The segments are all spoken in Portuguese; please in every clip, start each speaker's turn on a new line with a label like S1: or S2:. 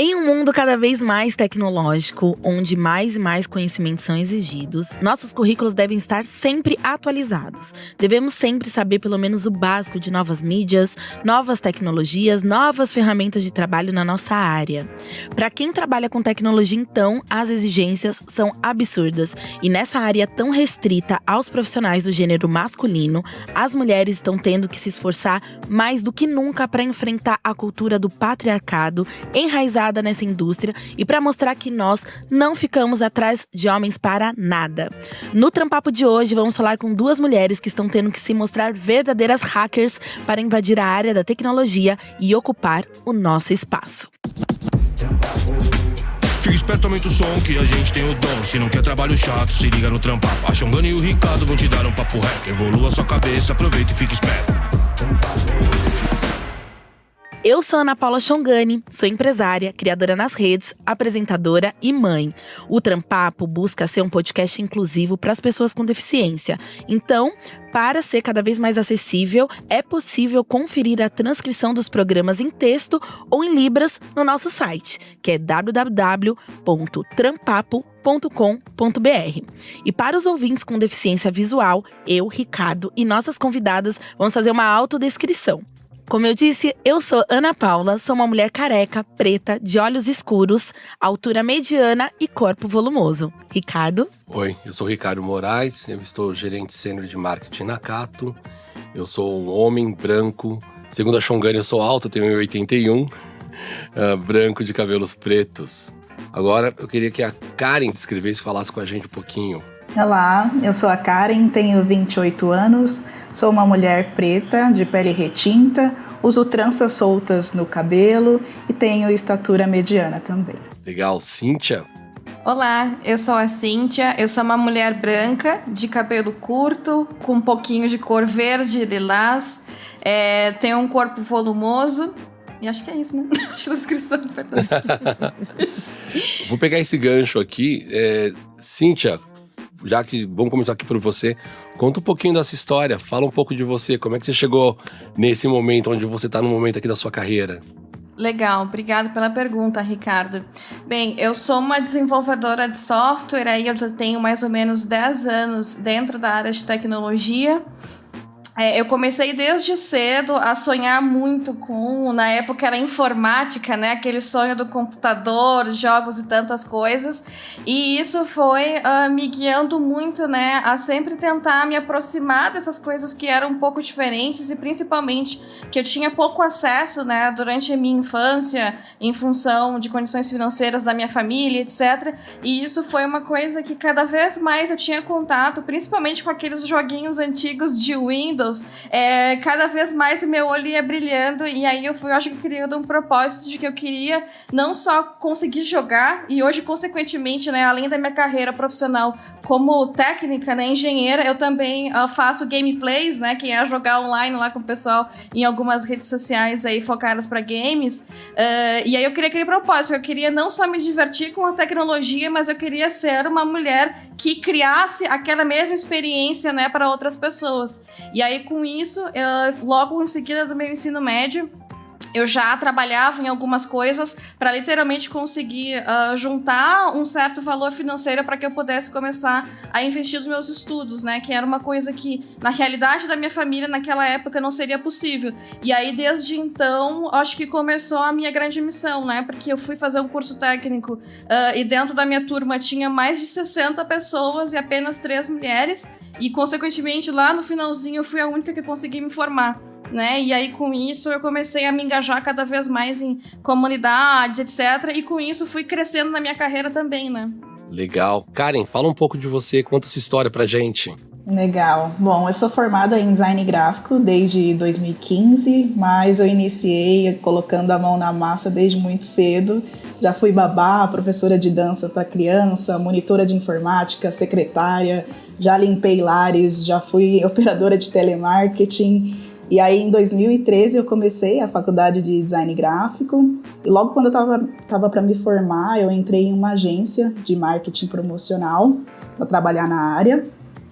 S1: Em um mundo cada vez mais tecnológico, onde mais e mais conhecimentos são exigidos, nossos currículos devem estar sempre atualizados. Devemos sempre saber pelo menos o básico de novas mídias, novas tecnologias, novas ferramentas de trabalho na nossa área. Para quem trabalha com tecnologia, então, as exigências são absurdas. E nessa área tão restrita aos profissionais do gênero masculino, as mulheres estão tendo que se esforçar mais do que nunca para enfrentar a cultura do patriarcado enraizada nessa indústria e para mostrar que nós não ficamos atrás de homens para nada. No Trampapo de hoje, vamos falar com duas mulheres que estão tendo que se mostrar verdadeiras hackers para invadir a área da tecnologia e ocupar o nosso espaço.
S2: Fica esperto, aumenta o som que a gente tem o dom. Se não quer trabalho chato, se liga no Trampapo. A Xongana e o Ricardo vão te dar um papo reto. Evolua sua cabeça, aproveita e fica esperto.
S1: Eu sou Ana Paula Xongani, sou empresária, criadora nas redes, apresentadora e mãe. O Trampapo busca ser um podcast inclusivo para as pessoas com deficiência. Então, para ser cada vez mais acessível, é possível conferir a transcrição dos programas em texto ou em libras no nosso site, que é www.trampapo.com.br. E para os ouvintes com deficiência visual, eu, Ricardo e nossas convidadas vamos fazer uma autodescrição. Como eu disse, eu sou Ana Paula, sou uma mulher careca, preta, de olhos escuros, altura mediana e corpo volumoso. Ricardo?
S3: Oi, eu sou o Ricardo Moraes, eu estou gerente sênior de marketing na Cato. Eu sou um homem branco, segundo a Xongani eu sou alto, tenho 1,81, branco de cabelos pretos. Agora eu queria que a Karen descrevesse e falasse com a gente um pouquinho.
S4: Olá, eu sou a Karen, tenho 28 anos, sou uma mulher preta, de pele retinta, uso tranças soltas no cabelo e tenho estatura mediana também.
S3: Legal. Cíntia?
S5: Olá, eu sou a Cíntia, eu sou uma mulher branca, de cabelo curto, com um pouquinho de cor verde e lilás, tenho um corpo volumoso e acho que é isso, né? Acho que a descrição foi toda.
S3: Vou pegar esse gancho aqui. Cíntia, já que vamos começar aqui por você, conta um pouquinho dessa história, fala um pouco de você, como é que você chegou nesse momento, onde você está no momento aqui da sua carreira?
S5: Legal, obrigada pela pergunta, Ricardo. Bem, eu sou uma desenvolvedora de software, aí eu já tenho mais ou menos 10 anos dentro da área de tecnologia. Eu comecei desde cedo a sonhar muito com, na época era informática, né? Aquele sonho do computador, jogos e tantas coisas. E isso foi me guiando muito, né? A sempre tentar me aproximar dessas coisas que eram um pouco diferentes e principalmente que eu tinha pouco acesso, né? Durante a minha infância, em função de condições financeiras da minha família, etc. E isso foi uma coisa que cada vez mais eu tinha contato, principalmente com aqueles joguinhos antigos de Windows. Cada vez mais o meu olho ia brilhando e aí eu acho que criando um propósito de que eu queria não só conseguir jogar e hoje, consequentemente, né, além da minha carreira profissional como técnica, né, engenheira, eu também faço gameplays, né, que é jogar online lá com o pessoal em algumas redes sociais aí focadas para games, e aí eu queria aquele propósito, eu queria não só me divertir com a tecnologia, mas eu queria ser uma mulher que criasse aquela mesma experiência, né, para outras pessoas. E aí, com isso, logo em seguida do meu ensino médio, eu já trabalhava em algumas coisas para literalmente conseguir juntar um certo valor financeiro para que eu pudesse começar a investir nos meus estudos, né? Que era uma coisa que, na realidade da minha família, naquela época, não seria possível. E aí, desde então, acho que começou a minha grande missão, né? Porque eu fui fazer um curso técnico e dentro da minha turma tinha mais de 60 pessoas e apenas 3 mulheres. E, consequentemente, lá no finalzinho, eu fui a única que consegui me formar. Né? E aí com isso eu comecei a me engajar cada vez mais em comunidades, etc. E com isso fui crescendo na minha carreira também, né?
S3: Legal. Karen, fala um pouco de você, conta sua história pra gente.
S4: Legal. Bom, eu sou formada em design gráfico desde 2015, mas eu iniciei colocando a mão na massa desde muito cedo. Já fui babá, professora de dança para criança, monitora de informática, secretária, já limpei lares, já fui operadora de telemarketing. E aí, em 2013, eu comecei a faculdade de design gráfico. E logo quando eu estava para me formar, eu entrei em uma agência de marketing promocional para trabalhar na área.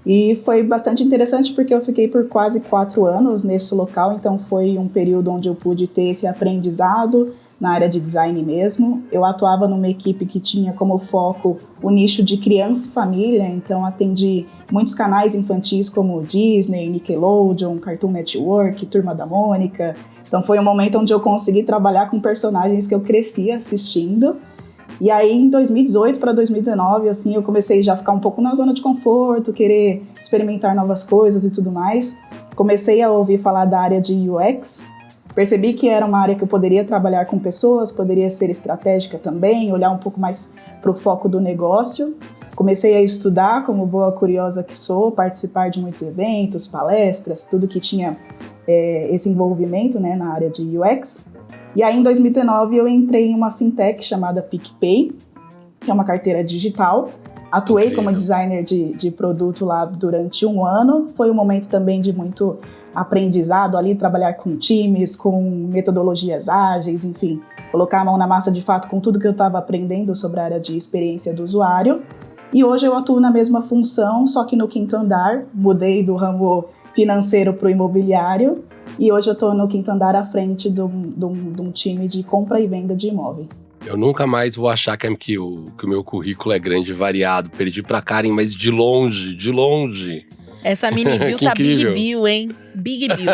S4: E foi bastante interessante porque eu fiquei por quase 4 anos nesse local. Então, foi um período onde eu pude ter esse aprendizado, na área de design mesmo. Eu atuava numa equipe que tinha como foco o nicho de criança e família, então atendi muitos canais infantis como Disney, Nickelodeon, Cartoon Network, Turma da Mônica. Então foi um momento onde eu consegui trabalhar com personagens que eu crescia assistindo. E aí, em 2018 para 2019, assim, eu comecei já a ficar um pouco na zona de conforto, querer experimentar novas coisas e tudo mais. Comecei a ouvir falar da área de UX. Percebi que era uma área que eu poderia trabalhar com pessoas, poderia ser estratégica também, olhar um pouco mais para o foco do negócio. Comecei a estudar, como boa curiosa que sou, participar de muitos eventos, palestras, tudo que tinha esse envolvimento, né, na área de UX. E aí, em 2019, eu entrei em uma fintech chamada PicPay, que é uma carteira digital. Atuei como designer de produto lá durante 1 ano. Foi um momento também de muito aprendizado ali, trabalhar com times, com metodologias ágeis, enfim, colocar a mão na massa de fato com tudo que eu estava aprendendo sobre a área de experiência do usuário. E hoje eu atuo na mesma função, só que no 5º andar, mudei do ramo financeiro para o imobiliário, e hoje eu estou no 5º andar à frente de um time de compra e venda de imóveis.
S3: Eu nunca mais vou achar que o meu currículo é grande e variado. Perdi pra Karen, mas de longe.
S1: Essa mini bill tá
S3: incrível.
S1: Big Bill, hein? Big Bill.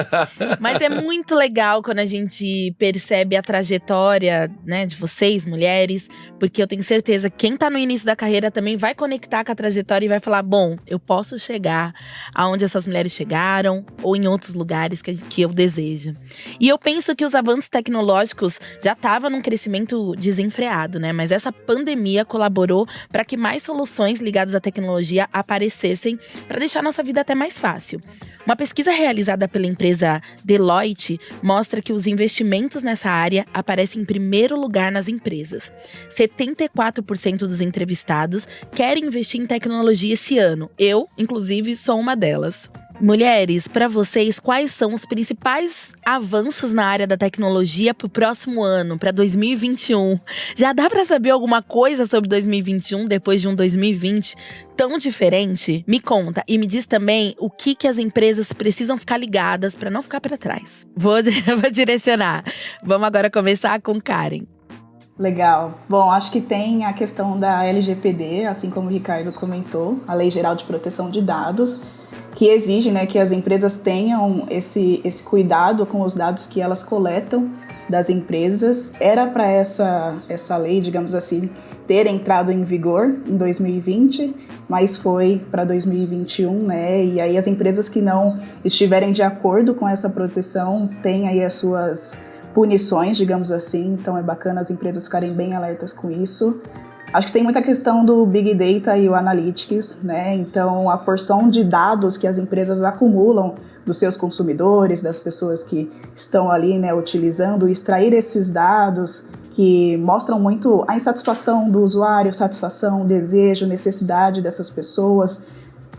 S1: Mas é muito legal quando a gente percebe a trajetória, né, de vocês, mulheres, porque eu tenho certeza que quem tá no início da carreira também vai conectar com a trajetória e vai falar, bom, eu posso chegar aonde essas mulheres chegaram ou em outros lugares que eu desejo. E eu penso que os avanços tecnológicos já estavam num crescimento desenfreado, né? Mas essa pandemia colaborou para que mais soluções ligadas à tecnologia aparecessem para deixar nossa vida até mais fácil. Uma pesquisa realizada pela empresa Deloitte mostra que os investimentos nessa área aparecem em primeiro lugar nas empresas. 74% dos entrevistados querem investir em tecnologia esse ano. Eu, inclusive, sou uma delas. Mulheres, para vocês, quais são os principais avanços na área da tecnologia para o próximo ano, para 2021? Já dá para saber alguma coisa sobre 2021 depois de um 2020 tão diferente? Me conta e me diz também o que as empresas precisam ficar ligadas para não ficar para trás. Vou direcionar. Vamos agora começar com Karen.
S4: Legal. Bom, acho que tem a questão da LGPD, assim como o Ricardo comentou, a Lei Geral de Proteção de Dados, que exige, né, que as empresas tenham esse cuidado com os dados que elas coletam das empresas. Era para essa lei, digamos assim, ter entrado em vigor em 2020, mas foi para 2021, né? E aí as empresas que não estiverem de acordo com essa proteção têm aí as suas punições, digamos assim, então é bacana as empresas ficarem bem alertas com isso. Acho que tem muita questão do Big Data e o Analytics, né? Então a porção de dados que as empresas acumulam dos seus consumidores, das pessoas que estão ali, né, utilizando, extrair esses dados que mostram muito a insatisfação do usuário, satisfação, desejo, necessidade dessas pessoas,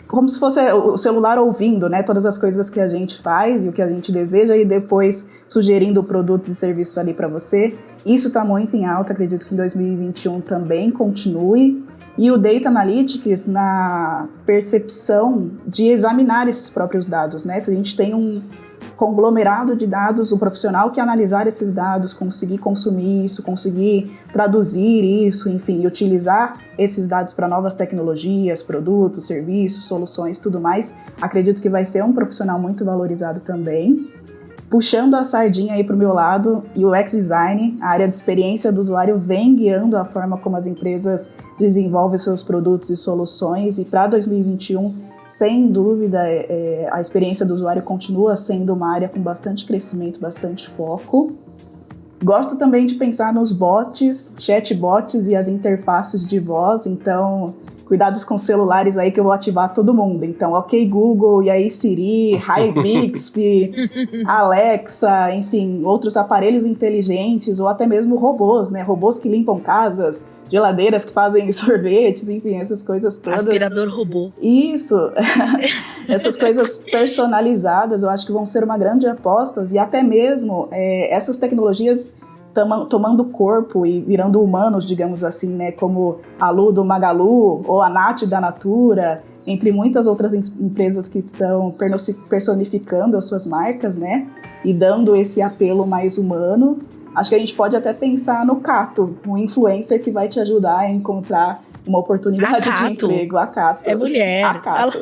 S4: como se fosse o celular ouvindo, né, todas as coisas que a gente faz e o que a gente deseja e depois sugerindo produtos e serviços ali para você. Isso está muito em alta, acredito que em 2021 também continue. E o Data Analytics na percepção de examinar esses próprios dados, né? Se a gente tem um conglomerado de dados, o profissional que analisar esses dados, conseguir consumir isso, conseguir traduzir isso, enfim, utilizar esses dados para novas tecnologias, produtos, serviços, soluções, tudo mais, acredito que vai ser um profissional muito valorizado também. Puxando a sardinha aí para o meu lado, UX Design, a área de experiência do usuário vem guiando a forma como as empresas desenvolvem seus produtos e soluções, e para 2021, sem dúvida, a experiência do usuário continua sendo uma área com bastante crescimento, bastante foco. Gosto também de pensar nos bots, chatbots e as interfaces de voz, então cuidados com celulares aí que eu vou ativar todo mundo. Então, ok Google, e aí Siri, Hi Bixby, Alexa, enfim, outros aparelhos inteligentes ou até mesmo robôs, né? Robôs que limpam casas, geladeiras que fazem sorvetes, enfim, essas coisas todas.
S1: Aspirador robô.
S4: Isso, essas coisas personalizadas eu acho que vão ser uma grande aposta, e até mesmo essas tecnologias tomando corpo e virando humanos, digamos assim, né, como a Lu do Magalu ou a Nath da Natura, entre muitas outras empresas que estão personificando as suas marcas, né? E dando esse apelo mais humano. Acho que a gente pode até pensar no Cato, um influencer que vai te ajudar a encontrar uma oportunidade de emprego. A Cato.
S1: É mulher.
S4: A Cato.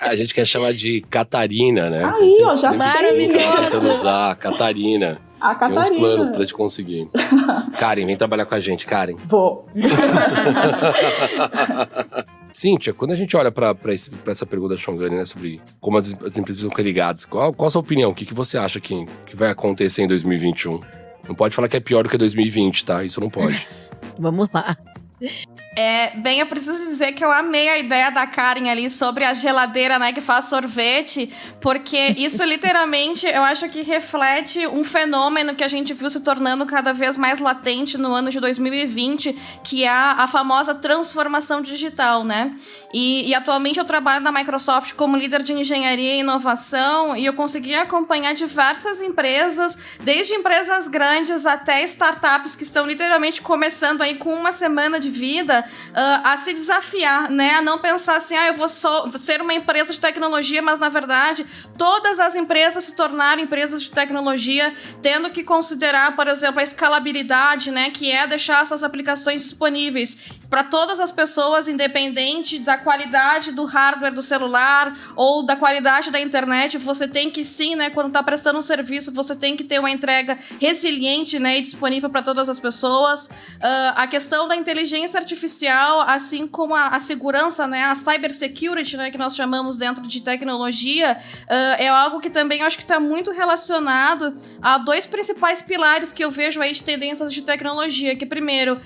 S3: A gente quer chamar de Catarina, né?
S4: Aí, ó, já
S1: maravilhoso.
S3: Tentando usar Catarina.
S4: A Catarina.
S3: Tem uns planos pra te conseguir. Karen, vem trabalhar com a gente, Karen.
S4: Vou.
S3: Cíntia, quando a gente olha pra essa pergunta da Shongani, né, sobre como as empresas estão ligadas, qual a sua opinião? O que você acha que vai acontecer em 2021? Não pode falar que é pior do que 2020, tá? Isso não pode.
S1: Vamos lá.
S5: Bem, eu preciso dizer que eu amei a ideia da Karen ali sobre a geladeira, né, que faz sorvete, porque isso literalmente eu acho que reflete um fenômeno que a gente viu se tornando cada vez mais latente no ano de 2020, que é a famosa transformação digital, né? E atualmente eu trabalho na Microsoft como líder de engenharia e inovação, e eu consegui acompanhar diversas empresas, desde empresas grandes até startups que estão literalmente começando aí com uma semana de vida, a se desafiar, né? A não pensar assim, eu vou ser uma empresa de tecnologia, mas na verdade todas as empresas se tornaram empresas de tecnologia, tendo que considerar, por exemplo, a escalabilidade, né? Que é deixar essas aplicações disponíveis para todas as pessoas, independente da qualidade do hardware do celular ou da qualidade da internet. Você tem que sim, né? Quando está prestando um serviço, você tem que ter uma entrega resiliente, né? E disponível para todas as pessoas. A questão da inteligência artificial, assim como a segurança, né, a cybersecurity, né, que nós chamamos dentro de tecnologia, é algo que também acho que está muito relacionado a dois principais pilares que eu vejo aí de tendências de tecnologia, que primeiro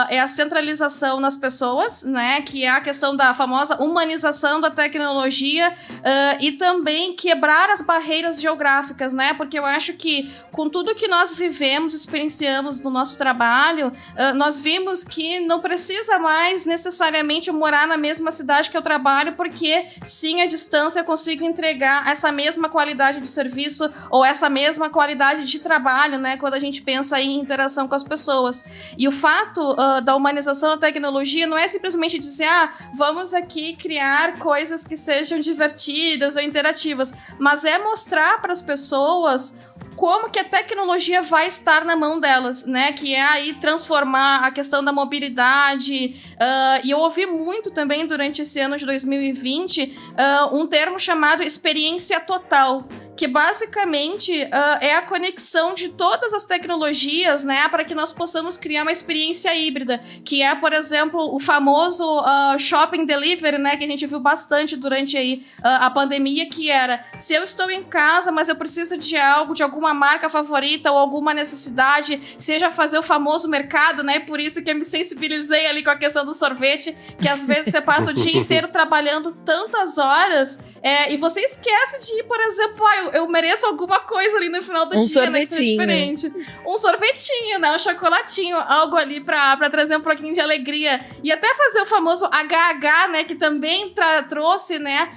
S5: é a centralização nas pessoas, né, que é a questão da famosa humanização da tecnologia, e também quebrar as barreiras geográficas, né, porque eu acho que com tudo que nós vivemos, experienciamos no nosso trabalho, nós vimos que não precisa mais necessariamente morar na mesma cidade que eu trabalho, porque sim, à distância eu consigo entregar essa mesma qualidade de serviço ou essa mesma qualidade de trabalho, né, quando a gente pensa em interação com as pessoas. E o fato da humanização da tecnologia não é simplesmente dizer, vamos aqui criar coisas que sejam divertidas ou interativas, mas é mostrar para as pessoas como que a tecnologia vai estar na mão delas, né? Que é aí transformar a questão da mobilidade. E eu ouvi muito também durante esse ano de 2020 um termo chamado experiência total, que basicamente é a conexão de todas as tecnologias, né, para que nós possamos criar uma experiência híbrida, que é, por exemplo, o famoso shopping delivery, né, que a gente viu bastante durante aí, a pandemia, que era, se eu estou em casa, mas eu preciso de algo, de alguma marca favorita ou alguma necessidade, seja fazer o famoso mercado, né, por isso que eu me sensibilizei ali com a questão do sorvete, que às vezes você passa o dia inteiro trabalhando tantas horas, e você esquece de ir, por exemplo, eu mereço alguma coisa ali no final do dia, né, que seja diferente. Um sorvetinho, né, um chocolatinho, algo ali pra trazer um pouquinho de alegria. E até fazer o famoso HH, né, que também trouxe, né,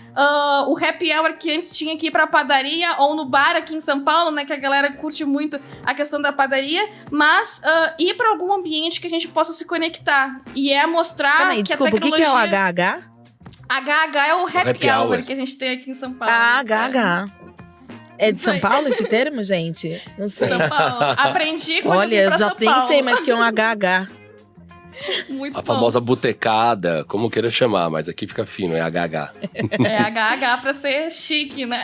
S5: o happy hour que antes tinha que ir pra padaria ou no bar aqui em São Paulo, né, que a galera curte muito a questão da padaria, mas ir pra algum ambiente que a gente possa se conectar. E é mostrar que
S1: desculpa,
S5: a tecnologia...
S1: o que é o HH?
S5: HH é o happy hour que a gente tem aqui em São Paulo.
S1: HH. É de São Paulo esse termo, gente? Não sei.
S5: São Paulo. Aprendi quando
S1: Olha,
S5: eu fui pra
S1: já
S5: São
S1: nem
S5: Paulo.
S1: sei mais que é um HH.
S5: Muito
S3: A
S5: bom.
S3: famosa botecada, como queira chamar, mas aqui fica fino, é HH.
S5: É HH pra ser chique, né?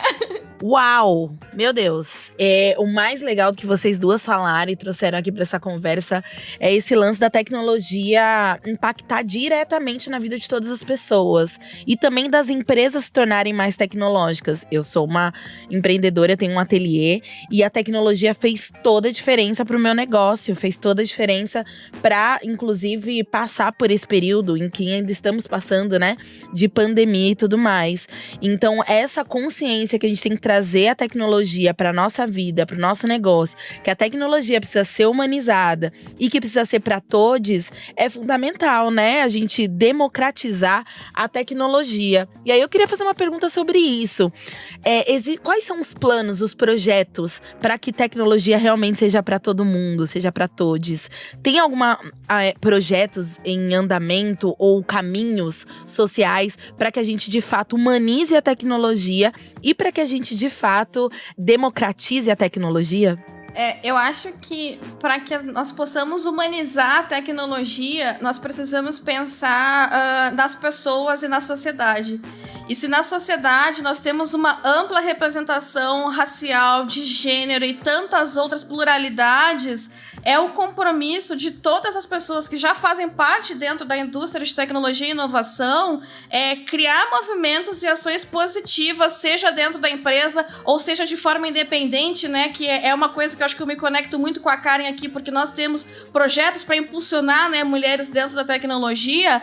S1: Uau! Meu Deus! O mais legal do que vocês duas falaram e trouxeram aqui pra essa conversa é esse lance da tecnologia impactar diretamente na vida de todas as pessoas. E também das empresas se tornarem mais tecnológicas. Eu sou uma empreendedora, tenho um ateliê. E a tecnologia fez toda a diferença pro meu negócio. Fez toda a diferença pra, inclusive, passar por esse período em que ainda estamos passando, né? De pandemia e tudo mais. Então, essa consciência que a gente tem que trazer a tecnologia para nossa vida, para o nosso negócio, que a tecnologia precisa ser humanizada e que precisa ser para todos, é fundamental, né? A gente democratizar a tecnologia. E aí eu queria fazer uma pergunta sobre isso. Quais são os planos, os projetos para que tecnologia realmente seja para todo mundo, seja para todos? Tem algum projeto projetos em andamento ou caminhos sociais para que a gente, de fato, humanize a tecnologia e para que a gente, de fato, democratize a tecnologia?
S5: Eu acho que para que nós possamos humanizar a tecnologia, nós precisamos pensar nas pessoas e na sociedade. E se na sociedade nós temos uma ampla representação racial, de gênero e tantas outras pluralidades, é o compromisso de todas as pessoas que já fazem parte dentro da indústria de tecnologia e inovação, criar movimentos e ações positivas, seja dentro da empresa ou seja de forma independente, né? Que é uma coisa que eu acho que eu me conecto muito com a Karen aqui, porque nós temos projetos para impulsionar, né, mulheres dentro da tecnologia.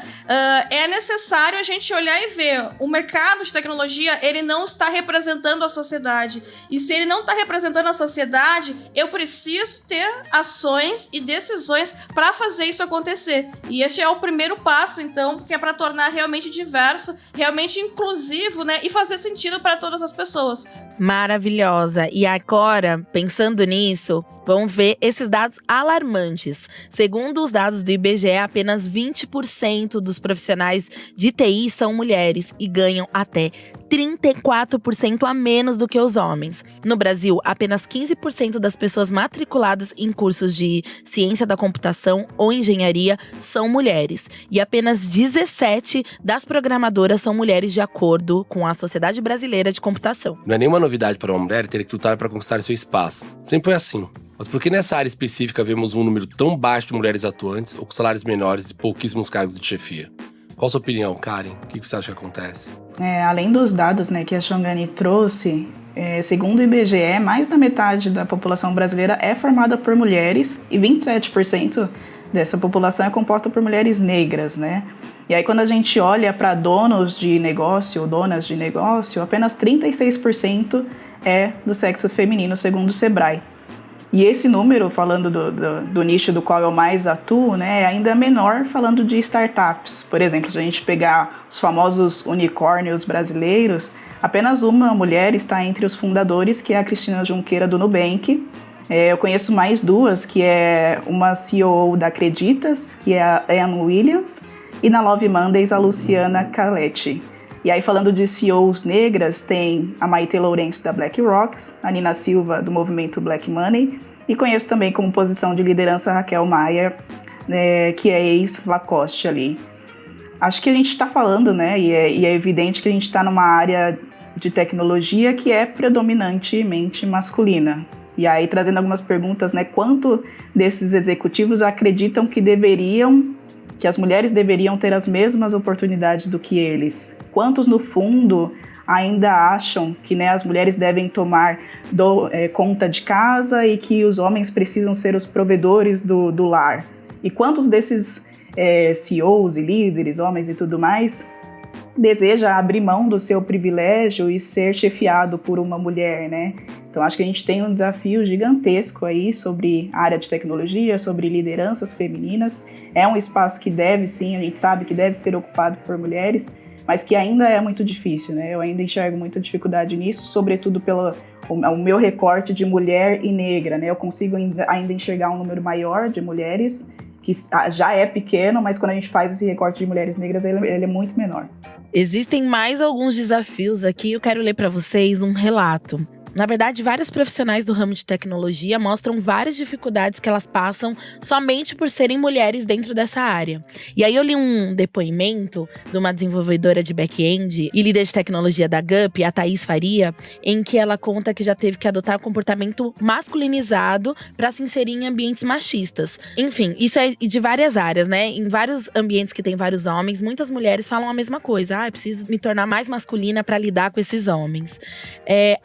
S5: É necessário a gente olhar e ver o mercado de tecnologia, ele não está representando a sociedade. E se ele não está representando a sociedade, eu preciso ter ações e decisões para fazer isso acontecer. E esse é o primeiro passo, então, que é para tornar realmente diverso, realmente inclusivo, né, e fazer sentido para todas as pessoas.
S1: Maravilhosa. E agora, pensando nisso, vamos ver esses dados alarmantes. Segundo os dados do IBGE, apenas 20% dos profissionais de TI são mulheres e ganham até 34% a menos do que os homens. No Brasil, apenas 15% das pessoas matriculadas em cursos de ciência da computação ou engenharia são mulheres. E apenas 17% das programadoras são mulheres, de acordo com a Sociedade Brasileira de Computação.
S3: Não é nenhuma novidade para uma mulher ter que lutar para conquistar seu espaço. Sempre foi assim. Mas por que nessa área específica vemos um número tão baixo de mulheres atuantes ou com salários menores e pouquíssimos cargos de chefia? Qual a sua opinião, Karen? O que você acha que acontece?
S4: Além dos dados, né, que a Shongani trouxe, segundo o IBGE, mais da metade da população brasileira é formada por mulheres e 27% dessa população é composta por mulheres negras, né? E aí quando a gente olha para donos de negócio ou donas de negócio, apenas 36% é do sexo feminino, segundo o Sebrae. E esse número, falando do nicho do qual eu mais atuo, né, é ainda menor falando de startups. Por exemplo, se a gente pegar os famosos unicórnios brasileiros, apenas uma mulher está entre os fundadores, que é a Cristina Junqueira do Nubank. Eu conheço mais duas, que é uma CEO da Acreditas, que é a Anne Williams, e na Love Mondays, a Luciana Caletti. E aí, falando de CEOs negras, tem a Maite Lourenço, da BlackRock, a Nina Silva, do movimento Black Money, e conheço também como posição de liderança a Raquel Maia, né, que é ex-Lacoste ali. Acho que a gente está falando, né, e é evidente que a gente está numa área de tecnologia que é predominantemente masculina. E aí, trazendo algumas perguntas, né, quanto desses executivos acreditam que as mulheres deveriam ter as mesmas oportunidades do que eles? Quantos, no fundo, ainda acham que, né, as mulheres devem tomar conta de casa e que os homens precisam ser os provedores do lar? E quantos desses CEOs e líderes, homens e tudo mais, deseja abrir mão do seu privilégio e ser chefiado por uma mulher, né? Então acho que a gente tem um desafio gigantesco aí sobre a área de tecnologia, sobre lideranças femininas. É um espaço que deve, sim, a gente sabe que deve ser ocupado por mulheres, mas que ainda é muito difícil, né? Eu ainda enxergo muita dificuldade nisso, sobretudo pelo o meu recorte de mulher e negra, né? Eu consigo ainda enxergar um número maior de mulheres, que já é pequeno, mas quando a gente faz esse recorte de mulheres negras, ele é muito menor.
S1: Existem mais alguns desafios aqui. Eu quero ler para vocês um relato. Na verdade, vários profissionais do ramo de tecnologia mostram várias dificuldades que elas passam somente por serem mulheres dentro dessa área. E aí eu li um depoimento de uma desenvolvedora de back-end e líder de tecnologia da GUP, a Thaís Faria, em que ela conta que já teve que adotar comportamento masculinizado para se inserir em ambientes machistas. Enfim, isso é de várias áreas, né? Em vários ambientes que tem vários homens, muitas mulheres falam a mesma coisa. Eu preciso me tornar mais masculina para lidar com esses homens.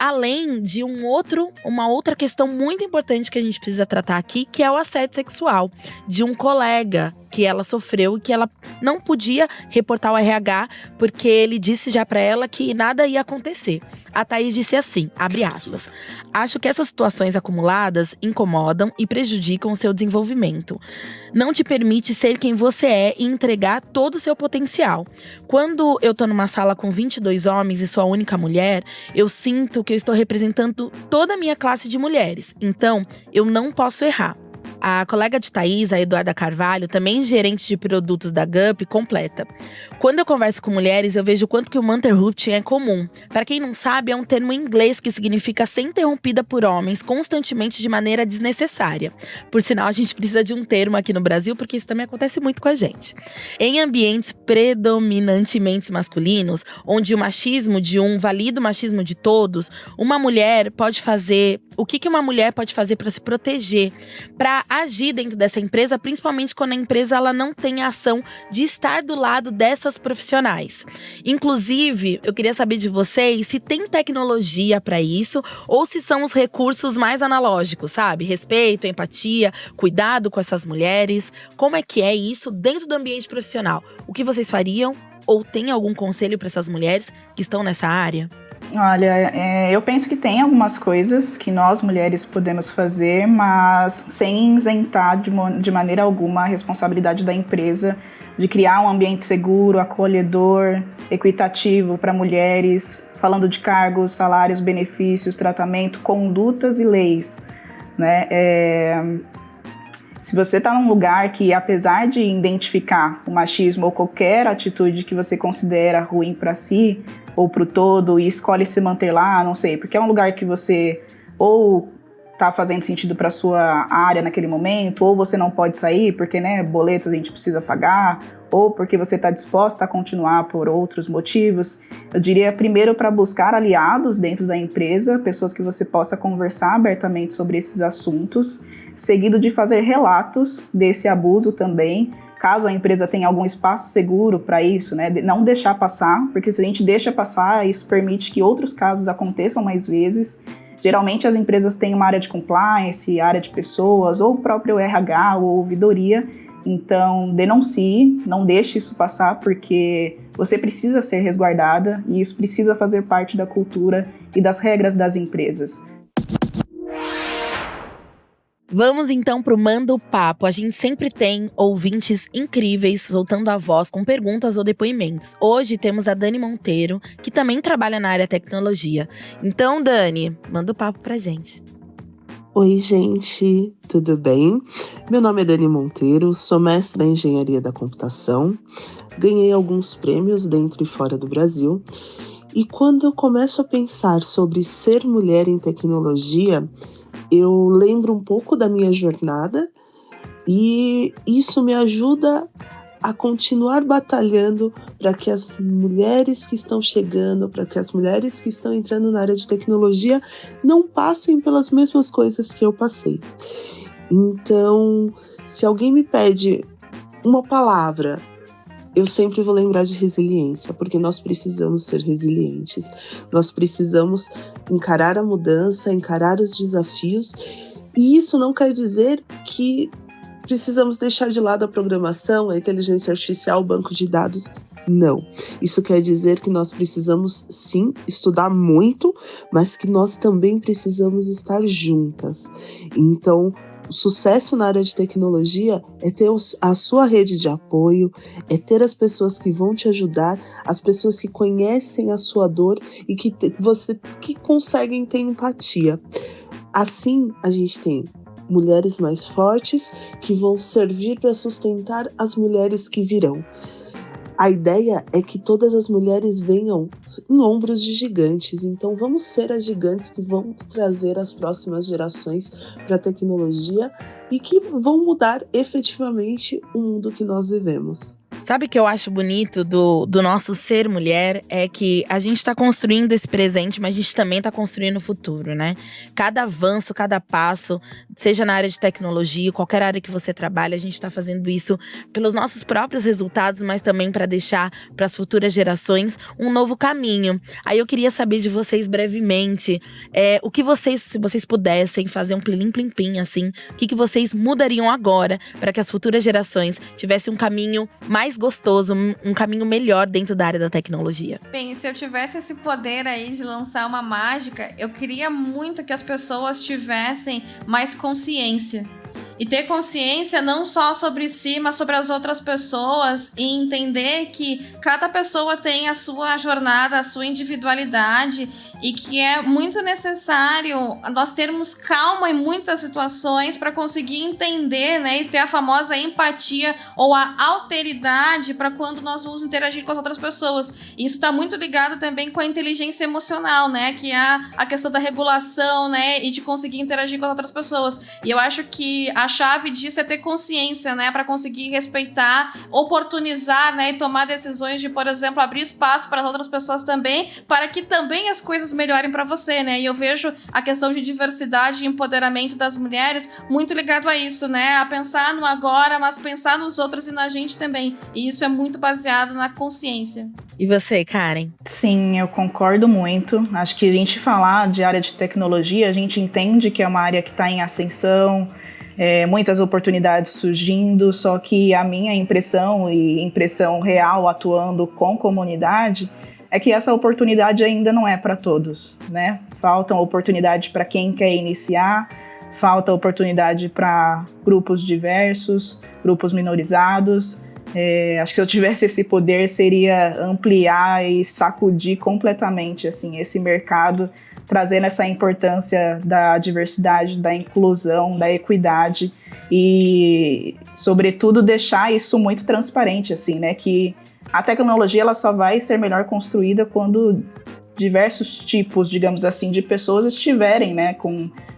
S1: Além de uma outra questão muito importante que a gente precisa tratar aqui, que é o assédio sexual de um colega que ela sofreu e que ela não podia reportar ao RH porque ele disse já pra ela que nada ia acontecer. A Thaís disse assim, abre aspas, acho que essas situações acumuladas incomodam e prejudicam o seu desenvolvimento. Não te permite ser quem você é e entregar todo o seu potencial. Quando eu tô numa sala com 22 homens e sou a única mulher, eu sinto que eu estou representando toda a minha classe de mulheres. Então, eu não posso errar. A colega de Thaís, a Eduarda Carvalho, também gerente de produtos da Gup, completa. Quando eu converso com mulheres, eu vejo o quanto que o motherhood é comum. Para quem não sabe, é um termo em inglês que significa ser interrompida por homens constantemente de maneira desnecessária. Por sinal, a gente precisa de um termo aqui no Brasil, porque isso também acontece muito com a gente. Em ambientes predominantemente masculinos, onde o machismo de um valida o machismo de todos, uma mulher pode fazer… O que uma mulher pode fazer para se proteger, para agir dentro dessa empresa, principalmente quando a empresa ela não tem a ação de estar do lado dessas profissionais. Inclusive, eu queria saber de vocês se tem tecnologia para isso ou se são os recursos mais analógicos, sabe? Respeito, empatia, cuidado com essas mulheres. Como é que é isso dentro do ambiente profissional? O que vocês fariam? Ou tem algum conselho para essas mulheres que estão nessa área?
S4: Olha, eu penso que tem algumas coisas que nós mulheres podemos fazer, mas sem isentar de maneira alguma a responsabilidade da empresa de criar um ambiente seguro, acolhedor, equitativo para mulheres, falando de cargos, salários, benefícios, tratamento, condutas e leis, né? Se você está num lugar que, apesar de identificar o machismo ou qualquer atitude que você considera ruim para si ou para o todo e escolhe se manter lá, não sei, porque é um lugar que você ou está fazendo sentido para sua área naquele momento, ou você não pode sair porque, né, boletos a gente precisa pagar, ou porque você está disposta a continuar por outros motivos. Eu diria primeiro para buscar aliados dentro da empresa, pessoas que você possa conversar abertamente sobre esses assuntos, seguido de fazer relatos desse abuso também, caso a empresa tenha algum espaço seguro para isso, né? Não deixar passar, porque se a gente deixa passar, isso permite que outros casos aconteçam mais vezes. Geralmente as empresas têm uma área de compliance, área de pessoas, ou o próprio RH ou ouvidoria. Então, denuncie, não deixe isso passar, porque você precisa ser resguardada e isso precisa fazer parte da cultura e das regras das empresas.
S1: Vamos então pro Manda o Papo. A gente sempre tem ouvintes incríveis soltando a voz com perguntas ou depoimentos. Hoje temos a Dani Monteiro, que também trabalha na área tecnologia. Então, Dani, manda o papo pra gente.
S6: Oi, gente, tudo bem? Meu nome é Dani Monteiro, sou mestra em Engenharia da Computação. Ganhei alguns prêmios dentro e fora do Brasil. E quando eu começo a pensar sobre ser mulher em tecnologia, eu lembro um pouco da minha jornada e isso me ajuda a continuar batalhando para que as mulheres que estão chegando, para que as mulheres que estão entrando na área de tecnologia não passem pelas mesmas coisas que eu passei. Então, se alguém me pede uma palavra, eu sempre vou lembrar de resiliência, porque nós precisamos ser resilientes. Nós precisamos encarar a mudança, encarar os desafios. E isso não quer dizer que precisamos deixar de lado a programação, a inteligência artificial, o banco de dados. Não. Isso quer dizer que nós precisamos, sim, estudar muito, mas que nós também precisamos estar juntas. Então, o sucesso na área de tecnologia é ter a sua rede de apoio, é ter as pessoas que vão te ajudar, as pessoas que conhecem a sua dor e que conseguem ter empatia. Assim, a gente tem mulheres mais fortes que vão servir para sustentar as mulheres que virão. A ideia é que todas as mulheres venham em ombros de gigantes, então vamos ser as gigantes que vão trazer as próximas gerações para a tecnologia e que vão mudar efetivamente o mundo que nós vivemos.
S1: Sabe o que eu acho bonito do nosso ser mulher? É que a gente tá construindo esse presente, mas a gente também tá construindo o futuro, né? Cada avanço, cada passo, seja na área de tecnologia, qualquer área que você trabalha, a gente tá fazendo isso pelos nossos próprios resultados, mas também para deixar para as futuras gerações um novo caminho. Aí eu queria saber de vocês brevemente, o que vocês, se vocês pudessem fazer um plim-plim-plim, assim, o que vocês mudariam agora para que as futuras gerações tivessem um caminho mais gostoso, um caminho melhor dentro da área da tecnologia.
S5: Bem, se eu tivesse esse poder aí de lançar uma mágica, eu queria muito que as pessoas tivessem mais consciência. E ter consciência não só sobre si, mas sobre as outras pessoas, e entender que cada pessoa tem a sua jornada, a sua individualidade, e que é muito necessário nós termos calma em muitas situações para conseguir entender, né, e ter a famosa empatia ou a alteridade para quando nós vamos interagir com as outras pessoas. Isso está muito ligado também com a inteligência emocional, né, que é a questão da regulação, né, e de conseguir interagir com as outras pessoas. E eu acho que a chave disso é ter consciência, né, para conseguir respeitar, oportunizar, né, e tomar decisões de, por exemplo, abrir espaço para as outras pessoas também, para que também as coisas melhorem para você, né? E eu vejo a questão de diversidade e empoderamento das mulheres muito ligado a isso, né? A pensar no agora, mas pensar nos outros e na gente também. E isso é muito baseado na consciência.
S1: E você, Karen?
S4: Sim, eu concordo muito. Acho que a gente falar de área de tecnologia, a gente entende que é uma área que está em ascensão, muitas oportunidades surgindo, só que a minha impressão e impressão real atuando com comunidade é que essa oportunidade ainda não é para todos, né? Faltam oportunidade para quem quer iniciar, falta oportunidade para grupos diversos, grupos minorizados. Acho que se eu tivesse esse poder seria ampliar e sacudir completamente assim, esse mercado, trazendo essa importância da diversidade, da inclusão, da equidade e, sobretudo, deixar isso muito transparente, assim, né? Que a tecnologia ela só vai ser melhor construída quando diversos tipos, digamos assim, de pessoas estiverem, né,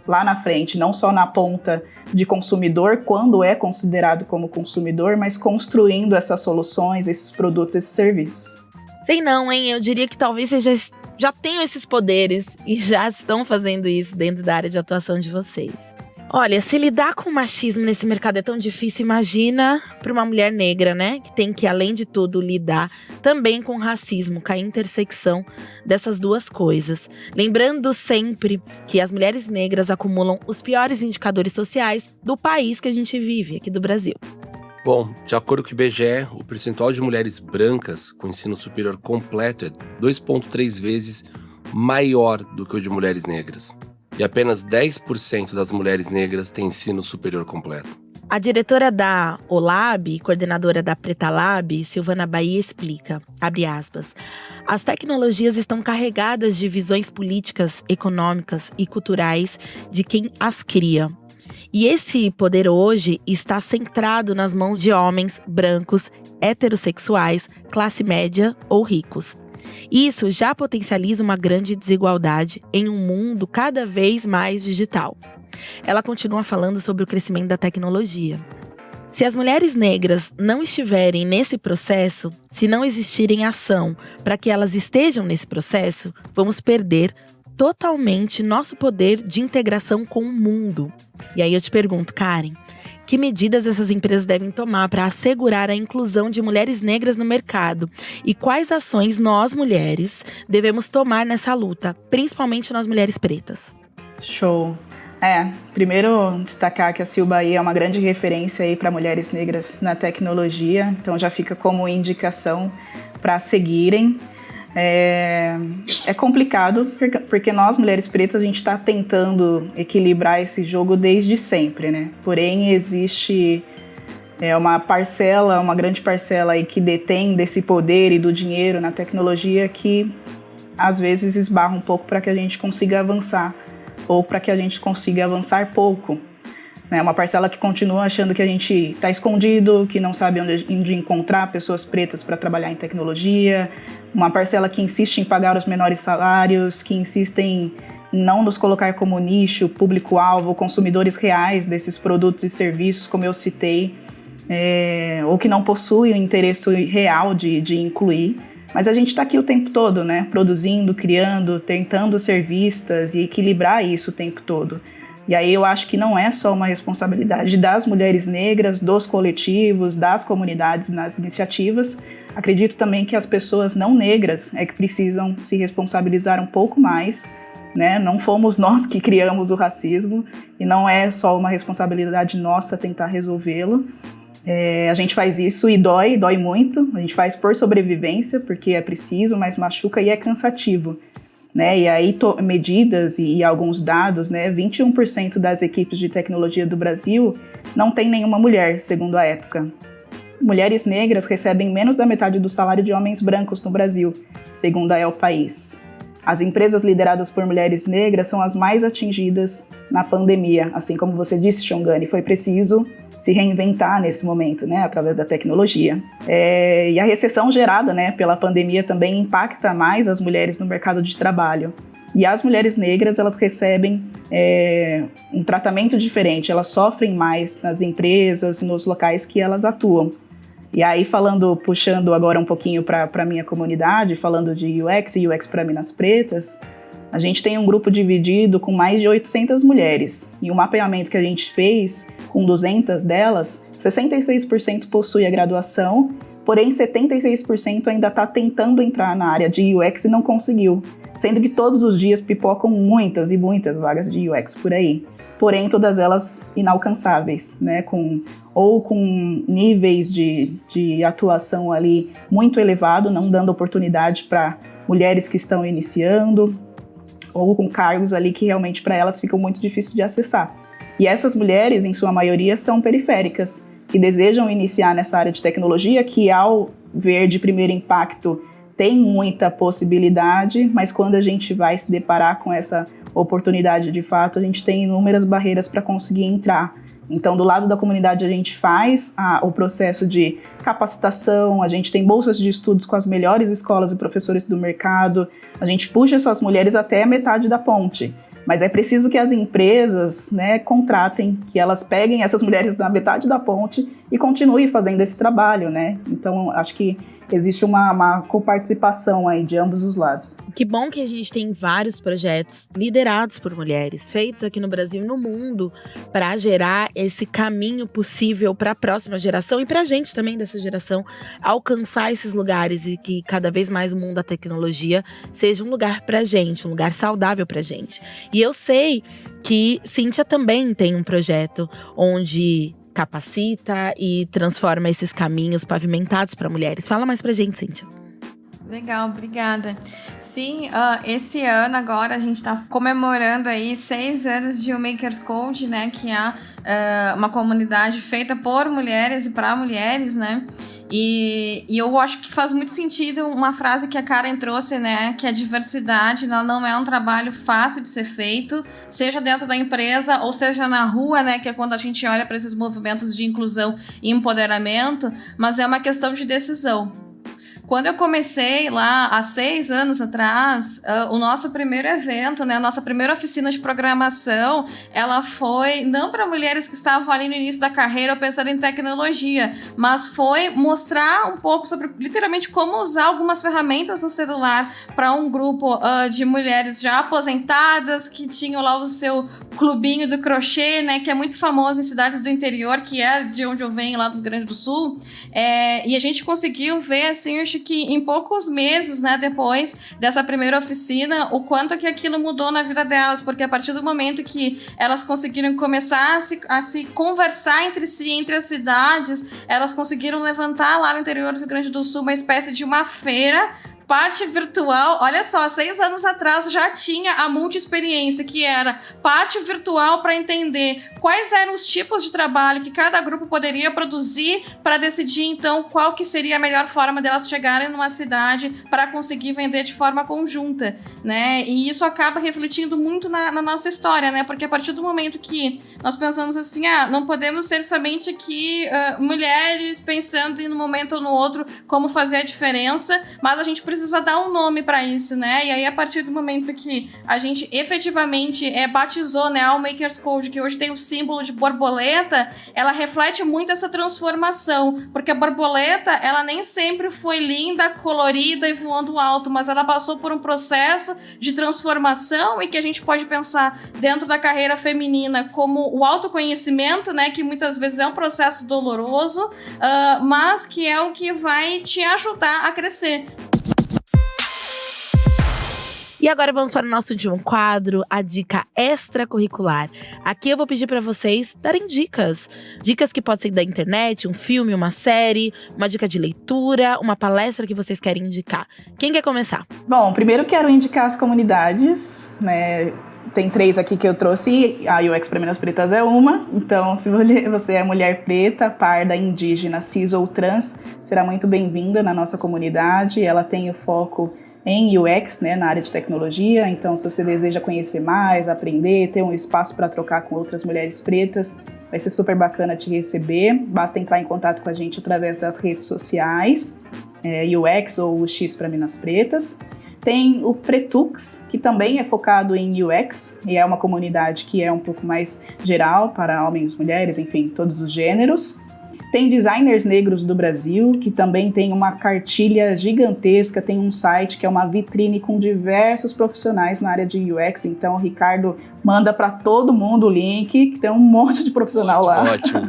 S4: lá na frente, não só na ponta de consumidor, quando é considerado como consumidor, mas construindo essas soluções, esses produtos, esses serviços.
S1: Sei não, hein? Eu diria que talvez vocês já tenham esses poderes e já estão fazendo isso dentro da área de atuação de vocês. Olha, se lidar com o machismo nesse mercado é tão difícil, imagina para uma mulher negra, né? Que tem que, além de tudo, lidar também com o racismo, com a intersecção dessas duas coisas. Lembrando sempre que as mulheres negras acumulam os piores indicadores sociais do país que a gente vive, aqui do Brasil.
S3: Bom, de acordo com o IBGE, o percentual de mulheres brancas com ensino superior completo é 2,3 vezes maior do que o de mulheres negras. E apenas 10% das mulheres negras têm ensino superior completo.
S1: A diretora da OLAB e coordenadora da Preta Lab, Silvana Bahia, explica, abre aspas, as tecnologias estão carregadas de visões políticas, econômicas e culturais de quem as cria. E esse poder hoje está centrado nas mãos de homens brancos, heterossexuais, classe média ou ricos. Isso já potencializa uma grande desigualdade em um mundo cada vez mais digital. Ela continua falando sobre o crescimento da tecnologia. Se as mulheres negras não estiverem nesse processo, se não existirem ação para que elas estejam nesse processo, vamos perder totalmente nosso poder de integração com o mundo. E aí eu te pergunto, Karen, que medidas essas empresas devem tomar para assegurar a inclusão de mulheres negras no mercado? E quais ações nós, mulheres, devemos tomar nessa luta, principalmente nós mulheres pretas?
S4: Show! Primeiro destacar que a Sil Bahia é uma grande referência aí para mulheres negras na tecnologia, então já fica como indicação para seguirem. É complicado, porque nós, mulheres pretas, a gente está tentando equilibrar esse jogo desde sempre, né? Porém, existe uma grande parcela aí que detém desse poder e do dinheiro na tecnologia que, às vezes, esbarra um pouco para que a gente consiga avançar, ou para que a gente consiga avançar pouco. É uma parcela que continua achando que a gente está escondido, que não sabe onde encontrar pessoas pretas para trabalhar em tecnologia. Uma parcela que insiste em pagar os menores salários, que insiste em não nos colocar como nicho, público-alvo, consumidores reais desses produtos e serviços, como eu citei, ou que não possui o interesse real de incluir. Mas a gente está aqui o tempo todo, né? Produzindo, criando, tentando ser vistas e equilibrar isso o tempo todo. E aí eu acho que não é só uma responsabilidade das mulheres negras, dos coletivos, das comunidades nas iniciativas. Acredito também que as pessoas não negras é que precisam se responsabilizar um pouco mais, né? Não fomos nós que criamos o racismo e não é só uma responsabilidade nossa tentar resolvê-lo. A gente faz isso e dói muito. A gente faz por sobrevivência, porque é preciso, mas machuca e é cansativo. Né? E aí, medidas e alguns dados, né? 21% das equipes de tecnologia do Brasil não tem nenhuma mulher, segundo a época. Mulheres negras recebem menos da metade do salário de homens brancos no Brasil, segundo a El País. as empresas lideradas por mulheres negras são as mais atingidas na pandemia. Assim como você disse, Shongani, foi preciso se reinventar nesse momento, né, através da tecnologia. E a recessão gerada, né, pela pandemia também impacta mais as mulheres no mercado de trabalho. E as mulheres negras, elas recebem um tratamento diferente, elas sofrem mais nas empresas, nos locais que elas atuam. E aí, puxando agora um pouquinho para a minha comunidade, falando de UX e UX para Minas Pretas, a gente tem um grupo dividido com mais de 800 mulheres. E o mapeamento que a gente fez, com 200 delas, 66% possui a graduação, porém 76% ainda está tentando entrar na área de UX e não conseguiu. Sendo que todos os dias pipocam muitas e muitas vagas de UX por aí. Porém, todas elas inalcançáveis, né? Com níveis de atuação ali muito elevado, não dando oportunidade para mulheres que estão iniciando, ou com cargos ali que realmente para elas ficam muito difíceis de acessar. E essas mulheres, em sua maioria, são periféricas, que desejam iniciar nessa área de tecnologia, que ao ver de primeiro impacto tem muita possibilidade, mas quando a gente vai se deparar com essa oportunidade de fato, a gente tem inúmeras barreiras para conseguir entrar. Então, do lado da comunidade, a gente faz o processo de capacitação, a gente tem bolsas de estudos com as melhores escolas e professores do mercado, a gente puxa essas mulheres até a metade da ponte. Mas é preciso que as empresas, né, contratem, que elas peguem essas mulheres na metade da ponte e continuem fazendo esse trabalho, né? Então, acho que existe uma coparticipação aí de ambos os lados.
S1: Que bom que a gente tem vários projetos liderados por mulheres, feitos aqui no Brasil e no mundo, para gerar esse caminho possível para a próxima geração e para a gente também dessa geração alcançar esses lugares e que cada vez mais o mundo da tecnologia seja um lugar para a gente, um lugar saudável para a gente. E eu sei que Cíntia também tem um projeto onde capacita e transforma esses caminhos pavimentados para mulheres. Fala mais pra gente, Cíntia.
S5: Legal, obrigada. Sim, esse ano agora a gente está comemorando aí 6 anos de Makers Code, né, que é uma comunidade feita por mulheres e para mulheres, né, e eu acho que faz muito sentido uma frase que a Karen trouxe, né, que a diversidade não é um trabalho fácil de ser feito, seja dentro da empresa ou seja na rua, né, que é quando a gente olha para esses movimentos de inclusão e empoderamento, mas é uma questão de decisão. Quando eu comecei lá, há 6 anos atrás, o nosso primeiro evento, né, a nossa primeira oficina de programação, ela foi não para mulheres que estavam ali no início da carreira ou pensando em tecnologia, mas foi mostrar um pouco sobre, literalmente, como usar algumas ferramentas no celular para um grupo de mulheres já aposentadas, que tinham lá o seu clubinho do crochê, né, que é muito famoso em cidades do interior, que é de onde eu venho, lá do Rio Grande do Sul, e a gente conseguiu ver, assim, acho que em poucos meses, né, depois dessa primeira oficina, o quanto que aquilo mudou na vida delas, porque a partir do momento que elas conseguiram começar a se conversar entre si, entre as cidades, elas conseguiram levantar lá no interior do Rio Grande do Sul uma espécie de uma feira, parte virtual. Olha só, 6 anos atrás já tinha a multi-experiência, que era parte virtual para entender quais eram os tipos de trabalho que cada grupo poderia produzir para decidir, então, qual que seria a melhor forma delas chegarem numa cidade para conseguir vender de forma conjunta, né? E isso acaba refletindo muito na nossa história, né? Porque a partir do momento que nós pensamos assim, não podemos ser somente aqui mulheres pensando em um momento ou no outro como fazer a diferença, mas a gente precisa dar um nome para isso, né? E aí, a partir do momento que a gente efetivamente batizou, né, a Makers Code, que hoje tem o símbolo de borboleta, ela reflete muito essa transformação, porque a borboleta, ela nem sempre foi linda, colorida e voando alto, mas ela passou por um processo de transformação e que a gente pode pensar dentro da carreira feminina como o autoconhecimento, né, que muitas vezes é um processo doloroso, mas que é o que vai te ajudar a crescer.
S1: E agora vamos para o nosso último quadro, a dica extracurricular. Aqui eu vou pedir para vocês darem dicas. Dicas que podem ser da internet, um filme, uma série, uma dica de leitura, uma palestra que vocês querem indicar. Quem quer começar?
S4: Bom, primeiro quero indicar as comunidades, né? Tem 3 aqui que eu trouxe, a UX para Minas Pretas é uma. Então, se você é mulher preta, parda, indígena, cis ou trans, será muito bem-vinda na nossa comunidade. Ela tem o foco em UX, né, na área de tecnologia. Então, se você deseja conhecer mais, aprender, ter um espaço para trocar com outras mulheres pretas, vai ser super bacana te receber. Basta entrar em contato com a gente através das redes sociais, UX ou o X para Minas Pretas. Tem o Pretux, que também é focado em UX, e é uma comunidade que é um pouco mais geral para homens, mulheres, enfim, todos os gêneros. Tem Designers Negros do Brasil, que também tem uma cartilha gigantesca, tem um site que é uma vitrine com diversos profissionais na área de UX, então o Ricardo manda para todo mundo o link, que tem um monte de profissional lá.
S3: Ótimo.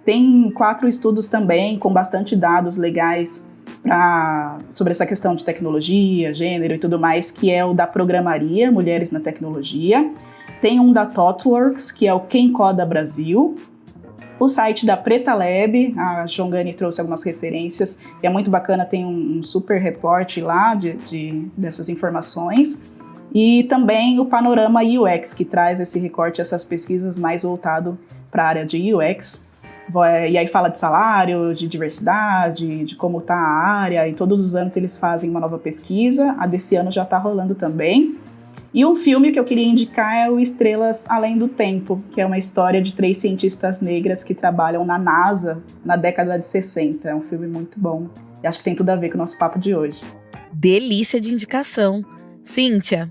S4: Tem 4 estudos também, com bastante dados legais sobre essa questão de tecnologia, gênero e tudo mais, que é o da Programaria, Mulheres na Tecnologia. Tem um da ThoughtWorks, que é o Quem Coda Brasil. O site da Preta Lab, a Shongani trouxe algumas referências, e é muito bacana, tem um super reporte lá dessas informações. E também o Panorama UX, que traz esse recorte, essas pesquisas mais voltado para a área de UX. E aí fala de salário, de diversidade, de como está a área, e todos os anos eles fazem uma nova pesquisa. A desse ano já está rolando também. E um filme que eu queria indicar é o Estrelas Além do Tempo, que é uma história de 3 cientistas negras que trabalham na NASA na década de 60. É um filme muito bom e acho que tem tudo a ver com o nosso papo de hoje.
S1: Delícia de indicação. Cíntia?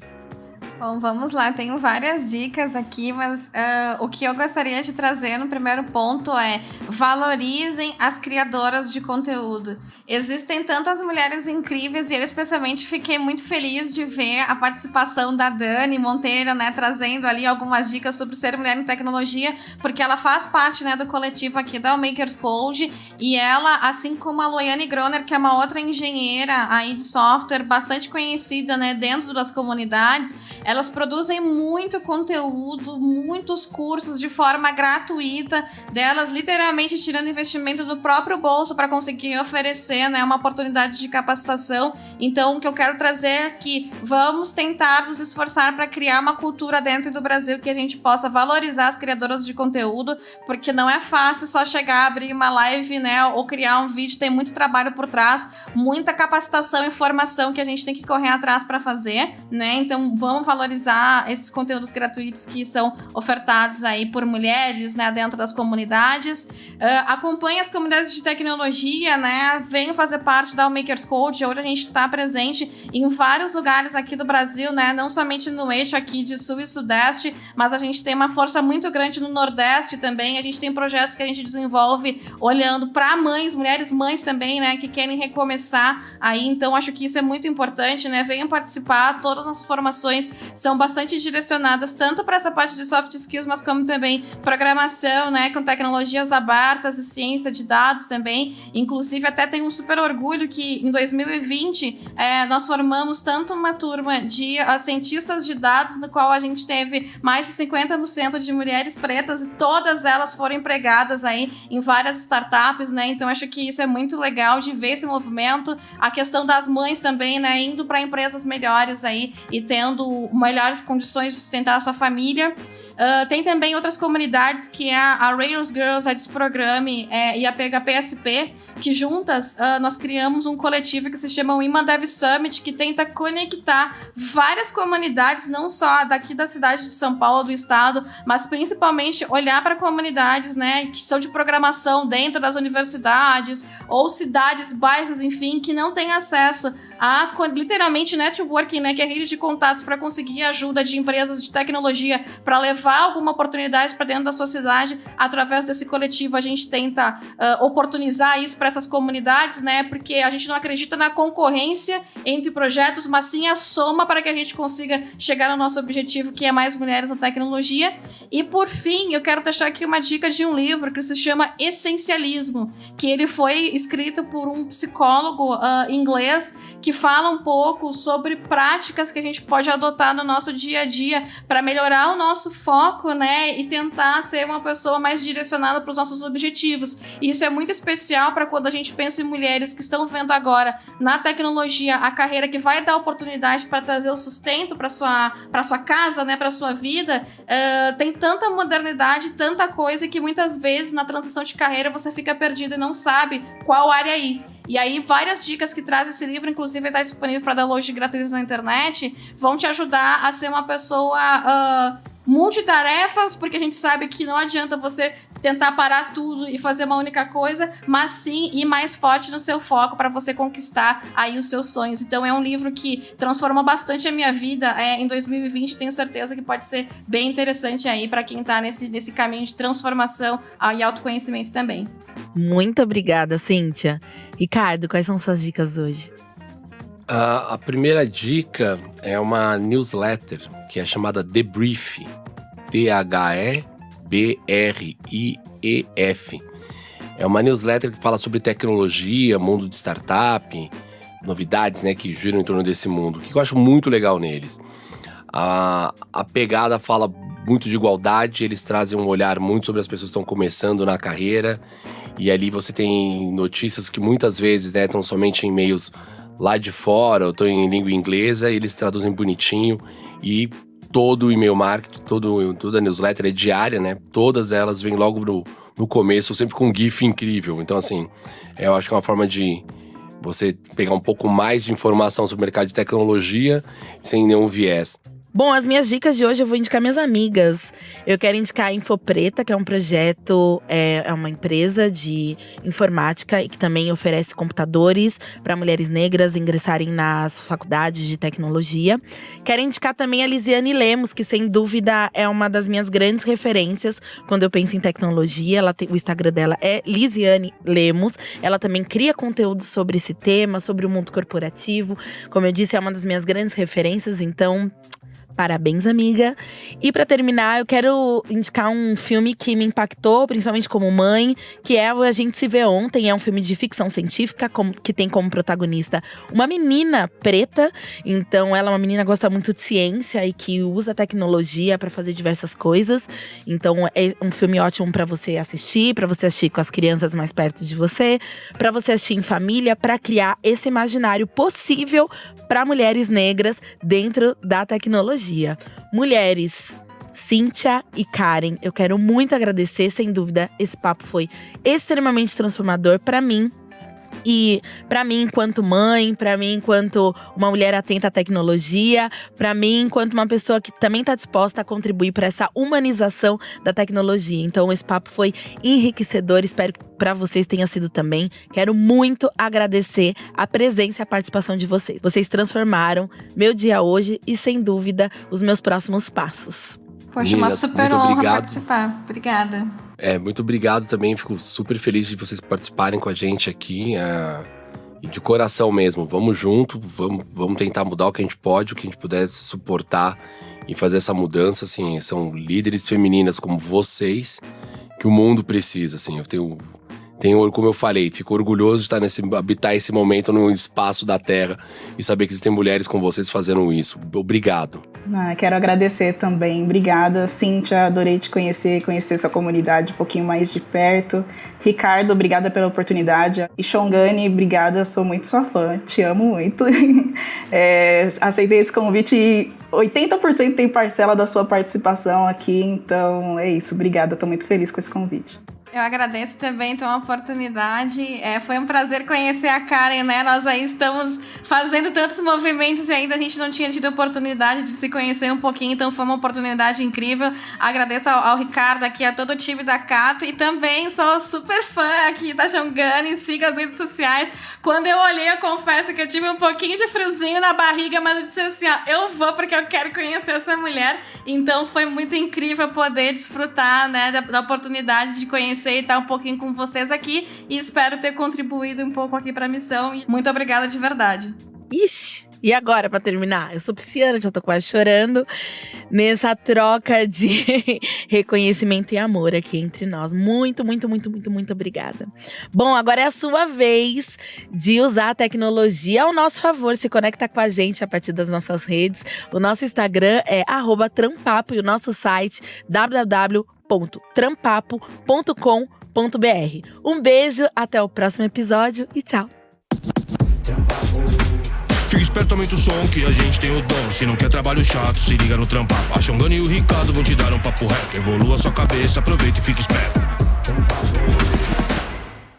S5: Bom, vamos lá, tenho várias dicas aqui, mas o que eu gostaria de trazer no primeiro ponto é: valorizem as criadoras de conteúdo. Existem tantas mulheres incríveis e eu especialmente fiquei muito feliz de ver a participação da Dani Monteiro, né, trazendo ali algumas dicas sobre ser mulher em tecnologia, porque ela faz parte, né, do coletivo aqui da Makers Code, e ela, assim como a Loiane Groner, que é uma outra engenheira aí de software bastante conhecida, né, dentro das comunidades, elas produzem muito conteúdo, muitos cursos de forma gratuita, delas literalmente tirando investimento do próprio bolso para conseguir oferecer, né, uma oportunidade de capacitação. Então, o que eu quero trazer é que vamos tentar nos esforçar para criar uma cultura dentro do Brasil que a gente possa valorizar as criadoras de conteúdo, porque não é fácil só chegar, abrir uma live, né, ou criar um vídeo, tem muito trabalho por trás, muita capacitação e formação que a gente tem que correr atrás para fazer, né? Então, vamos valorizar esses conteúdos gratuitos que são ofertados aí por mulheres, né, dentro das comunidades. Acompanhe as comunidades de tecnologia, né, venham fazer parte da Makers Code. Hoje a gente está presente em vários lugares aqui do Brasil, né, não somente no eixo aqui de Sul e Sudeste, mas a gente tem uma força muito grande no Nordeste também. A gente tem projetos que a gente desenvolve olhando para mães, mulheres mães também, né, que querem recomeçar aí. Então acho que isso é muito importante, né, venham participar. Todas as formações são bastante direcionadas tanto para essa parte de soft skills, mas como também programação, né, com tecnologias abertas e ciência de dados também. Inclusive, até tenho um super orgulho que em 2020 nós formamos tanto uma turma de cientistas de dados, no qual a gente teve mais de 50% de mulheres pretas e todas elas foram empregadas aí em várias startups, né? Então, acho que isso é muito legal de ver esse movimento. A questão das mães também, né, indo para empresas melhores aí e tendo melhores condições de sustentar a sua família. Tem também outras comunidades, que é a Rails Girls, a Desprograme e a PHPSP, que juntas nós criamos um coletivo que se chama Women Dev Summit, que tenta conectar várias comunidades, não só daqui da cidade de São Paulo, do estado, mas principalmente olhar para comunidades, né, que são de programação dentro das universidades ou cidades, bairros, enfim, que não têm acesso a literalmente networking, né, que é rede de contatos para conseguir ajuda de empresas de tecnologia para levar alguma oportunidade para dentro da sua cidade. Através desse coletivo a gente tenta oportunizar isso para essas comunidades, né, porque a gente não acredita na concorrência entre projetos, mas sim a soma para que a gente consiga chegar no nosso objetivo, que é mais mulheres na tecnologia. E por fim, eu quero deixar aqui uma dica de um livro que se chama Essencialismo, que ele foi escrito por um psicólogo inglês, que fala um pouco sobre práticas que a gente pode adotar no nosso dia a dia para melhorar o nosso foco, né, e tentar ser uma pessoa mais direcionada para os nossos objetivos. E isso é muito especial para quando a gente pensa em mulheres que estão vendo agora na tecnologia a carreira que vai dar oportunidade para trazer o sustento para sua casa, né, para sua vida. Tem tanta modernidade, tanta coisa, que muitas vezes na transição de carreira você fica perdido e não sabe qual área ir. E aí, várias dicas que traz esse livro, inclusive está disponível para download gratuito na internet, vão te ajudar a ser uma pessoa multitarefas, porque a gente sabe que não adianta você tentar parar tudo e fazer uma única coisa, mas sim ir mais forte no seu foco para você conquistar aí os seus sonhos. Então é um livro que transformou bastante a minha vida em 2020, tenho certeza que pode ser bem interessante aí para quem tá nesse caminho de transformação e autoconhecimento também.
S1: Muito obrigada, Cíntia. Ricardo, quais são suas dicas hoje?
S3: A primeira dica é uma newsletter que é chamada The Brief, THEBRIEF. É uma newsletter que fala sobre tecnologia, mundo de startup, novidades, né, que giram em torno desse mundo. O que eu acho muito legal neles? A pegada fala muito de igualdade, eles trazem um olhar muito sobre as pessoas que estão começando na carreira, e ali você tem notícias que muitas vezes, né, estão somente em meios lá de fora, ou estão em língua inglesa, e eles traduzem bonitinho, e todo o e-mail marketing, toda a newsletter é diária, né? Todas elas vêm logo no começo, sempre com um GIF incrível. Então, assim, eu acho que é uma forma de você pegar um pouco mais de informação sobre o mercado de tecnologia sem nenhum viés.
S1: Bom, as minhas dicas de hoje eu vou indicar minhas amigas. Eu quero indicar a Infopreta, que é um projeto, é uma empresa de informática e que também oferece computadores para mulheres negras ingressarem nas faculdades de tecnologia. Quero indicar também a Lisiane Lemos, que sem dúvida é uma das minhas grandes referências quando eu penso em tecnologia. O Instagram dela é Lisiane Lemos. Ela também cria conteúdo sobre esse tema, sobre o mundo corporativo. Como eu disse, é uma das minhas grandes referências, então parabéns, amiga. E pra terminar, eu quero indicar um filme que me impactou, principalmente como mãe, que é o A Gente Se Vê Ontem. É um filme de ficção científica, que tem como protagonista uma menina preta. Então, ela é uma menina que gosta muito de ciência e que usa a tecnologia pra fazer diversas coisas. Então, é um filme ótimo pra você assistir com as crianças mais perto de você, pra você assistir em família, pra criar esse imaginário possível pra mulheres negras dentro da tecnologia. Mulheres, Cíntia e Karen, eu quero muito agradecer, sem dúvida, esse papo foi extremamente transformador pra mim. E pra mim, enquanto mãe, pra mim, enquanto uma mulher atenta à tecnologia, pra mim, enquanto uma pessoa que também tá disposta a contribuir pra essa humanização da tecnologia. Então, esse papo foi enriquecedor, espero que pra vocês tenha sido também. Quero muito agradecer a presença e a participação de vocês. Vocês transformaram meu dia hoje e, sem dúvida, os meus próximos passos.
S5: Poxa, uma super honra participar. Obrigada.
S3: Muito obrigado também. Fico super feliz de vocês participarem com a gente aqui. E de coração mesmo. Vamos junto, vamos tentar mudar o que a gente pode, o que a gente puder suportar e fazer essa mudança. Assim, são líderes femininas como vocês que o mundo precisa. Assim, eu tenho, como eu falei, fico orgulhoso de habitar esse momento no espaço da Terra e saber que existem mulheres como vocês fazendo isso. Obrigado.
S4: Quero agradecer também. Obrigada, Cíntia. Adorei te conhecer sua comunidade um pouquinho mais de perto. Ricardo, obrigada pela oportunidade. E Shongani, obrigada, sou muito sua fã. Te amo muito. Aceitei esse convite e 80% tem parcela da sua participação aqui. Então é isso. Obrigada, estou muito feliz com esse convite.
S5: Eu agradeço também então a oportunidade. Foi um prazer conhecer a Karen, né? Nós aí estamos fazendo tantos movimentos e ainda a gente não tinha tido a oportunidade de se conhecer um pouquinho, então foi uma oportunidade incrível. Agradeço ao Ricardo aqui, a todo o time da Cato e também sou super fã aqui da Shongani, siga as redes sociais. Quando eu olhei, eu confesso que eu tive um pouquinho de friozinho na barriga, mas eu disse assim, eu vou porque eu quero conhecer essa mulher. Então foi muito incrível poder desfrutar, né, da oportunidade de conhecer e estar um pouquinho com vocês aqui e espero ter contribuído um pouco aqui para a missão e muito obrigada de verdade.
S1: Ixi, e agora pra terminar? Eu sou pisciana, já tô quase chorando nessa troca de reconhecimento e amor aqui entre nós. Muito, muito, muito, muito, muito obrigada. Bom, agora é a sua vez de usar a tecnologia ao nosso favor. Se conecta com a gente a partir das nossas redes. O nosso Instagram é @trampapo e o nosso site www.trampapo.com.br. Um beijo, até o próximo episódio e tchau!
S2: Fica esperto, aumenta o som que a gente tem o dom. Se não quer trabalho chato, se liga no Trampapo. A Shongani e o Ricardo vão te dar um papo reto. Evolua sua cabeça, aproveita e fica esperto.